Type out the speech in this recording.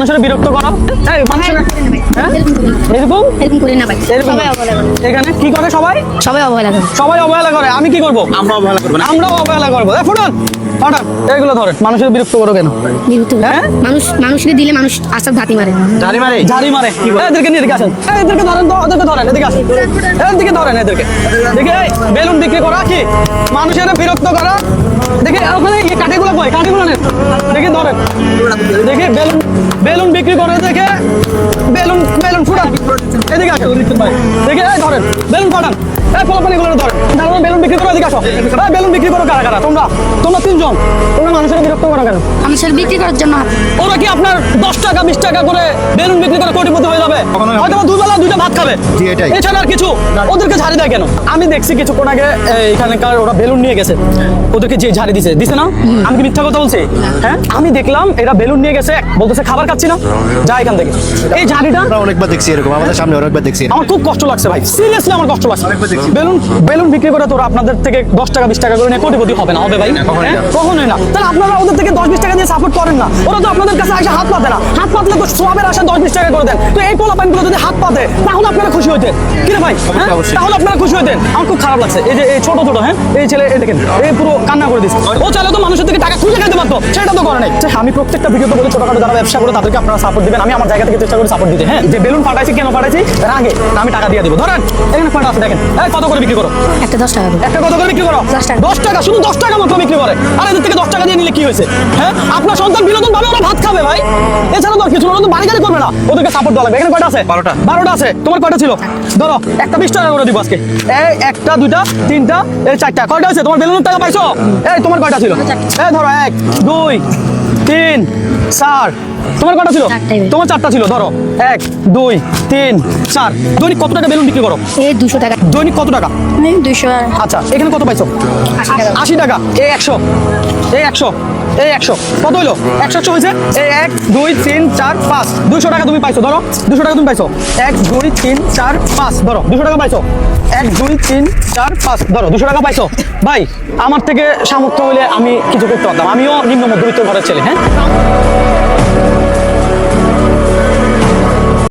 মানুষের বিরক্ত করো। এরকম এরকম করি না ভাই, এরকম সবাই অবহেলা করে। এখানে কি করে সবাই? সবাই অবহেলা করে। সবাই অবহেলা করে, আমি কি করবো? আমরা অবহেলা করবো না। আমরাও অবহেলা করবো। ফুটান হঠাৎ এইগুলো ধরেন, মানুষের বিরক্ত করো কেন? বিরক্ত করে। হ্যাঁ? মানুষকে দিলে মানুষ আসার ধাতি মারে। জানি মারে ঝাড়ি মারে। এদেরকে নিয়ে এদিকে আসেন, এদেরকে ধরেন তো, ওদেরকে ধরেন, এদিকে আসেন, এদিকে ধরেন এদেরকে। দেখে বেলুন বিক্রি করা কি মানুষের বিরক্ত করা? দেখে ওখানে এই কাঠিগুলো কই, কাঠিগুলো নেন, দেখে ধরেন, দেখে বেলুন বেলুন বিক্রি করে, দেখে বেলুন বেলুন ফুটান, এদিকে আসেন, দেখে এই ধরেন বেলুন ফাটান, এই পোলাপানিগুলো ধরেন, তারপরে বেলুন বিক্রি করো, এদিকে আসো। এই বেলুন বিক্রি করো কারা কারা? তোমরা তোমরা তিনজন, তোমরা মানুষের বিরক্ত করো কেন? মানুষের বিক্রি করার জন্য। ওরা কি আপনার 10 টাকা 20 টাকা করে বেলুন বিক্রি করে কোটিপতি হয়ে যাবে? কখনোই হবে না। হয়তো বা দুবেলা দুইটা ভাত খাবে, জি, এটাই। এছাড়া আর কিছু। ওদেরকে ঝাড়ি দেয় কেন? আমি দেখছি কিছুক্ষণ আগে এখানকার ওরা বেলুন নিয়ে গেছে, ওদেরকে যে ঝাড়ি দিছে দিছে না? আমি কি মিথ্যা কথা বলছি? হ্যাঁ, আমি দেখলাম এরা বেলুন নিয়ে গেছে, বলতেছে খাবার খাচ্ছি না, যা এখান থেকে। এই ঝাড়িটা আমরা অনেকবার দেখছি এরকম, আমাদের সামনে অনেকবার দেখছি। আমার খুব কষ্ট লাগছে ভাই, সিরিয়াসলি আমার কষ্ট লাগছে। অনেকবার দেখছি। বেলুন বেলুন বিক্রি করে তোরা আপনাদের থেকে 10 টাকা 20 টাকা করে নিয়ে কোটিপতি হবে না? হবে ভাই? কখনোই না। হ্যাঁ? কখনোই না। তাহলে আপনারা ওদের থেকে 10-20 টাকা দিয়ে সাপোর্ট করেন না। ওরা তো আপনাদের কাছে এসে হাত পাতে না, হাত পাতলে তো সোয়াবের আশা 10-20 টাকা করে দেন। তো এই পোলাপাইনগুলো যদি হাত পাতে তাহলে আপনারা খুশি হইতেন কি রে ভাই? হ্যাঁ? অবশ্যই। তাহলে আপনারা খুশি হইতেন। আমার খুব খারাপ লাগছে, এই যে এই ছোট ছোট, হ্যাঁ, এই ছেলে, এই দেখেন, এই পুরো কান্না করে দিচ্ছে। ও চাইলে তো মানুষের থেকে টাকা খুঁজে খাইতে পারতো, সেটা তো করে নাই। আমি প্রত্যেকটা ভিডিওতে বলি ছোটখাটো যারা ব্যবসা করে তাদেরকে আপনারা সাপোর্ট দিবেন। আমি আমার জায়গা থেকে চেষ্টা করি সাপোর্ট দিতে। হ্যাঁ, যে বেলুন ফাটাইছি কেন ফাটাইছি রাগে, আমি টাকা দিয়ে দিব। ধরেন এখানে ফাটা আছে, দেখেন, এই কত করে বিক্রি করো? একটা 10 টাকা করে। একটা কত করে বিক্রি করো? 10 টাকা। 10 টাকা, শুধু 10 টাকা মাত্র বিক্রি করে। আর এদের থেকে 10 টাকা দিয়ে নিলে কি হয়েছে? হ্যাঁ, আপনার সন্তান বিনোদন ভাবে ওরা ভাত খাবে ভাই, এছাড়া তো আর কিছু না। ওরা তো বাড়ি গাড়ি করবে না, ওদেরকে সাপোর্ট দেওয়া লাগবে। এখানে কয়টা আছে? 12টা। 12টা আছে। তোমার কয়টা ছিল? ধরো একটা 20 টাকা করে দিব আজকে। এই একটা, দুইটা, তিনটা, এই চারটা। কয়টা আছে? তোমার বেলুনের টাকা পাইছো? এই তোমার কয়টা ছিল? এই ধরো 1 2 3 4। তোমার কয়টা ছিল? চারটাই। তোমার 4টা ছিল। ধরো 1 2 3 4। দৈনিক কত টাকা বেলুন বিক্রি করো? এই 200 টাকা। দৈনিক কত টাকা? 200 আর আচ্ছা, এখানে কত পাইছো? 80 টাকা। 80 টাকা। এই 100, এই 100, এই 100 কত হইলো? 100 হয়েছে। এই 1 2 3 4 5 200 টাকা তুমি পাইছো। ধরো 200 টাকা তুমি পাইছো। 1 2 3 4 5 ধরো 200 টাকা পাইছো। 1 2 3 4 5 ধরো 200 টাকা পাইছো। ভাই, আমার থেকে সামর্থ্য হইলে আমি কিছু করতে পারতাম, আমিও নিম্ন মধ্যবিত্ত ঘরের ছেলে। হ্যাঁ,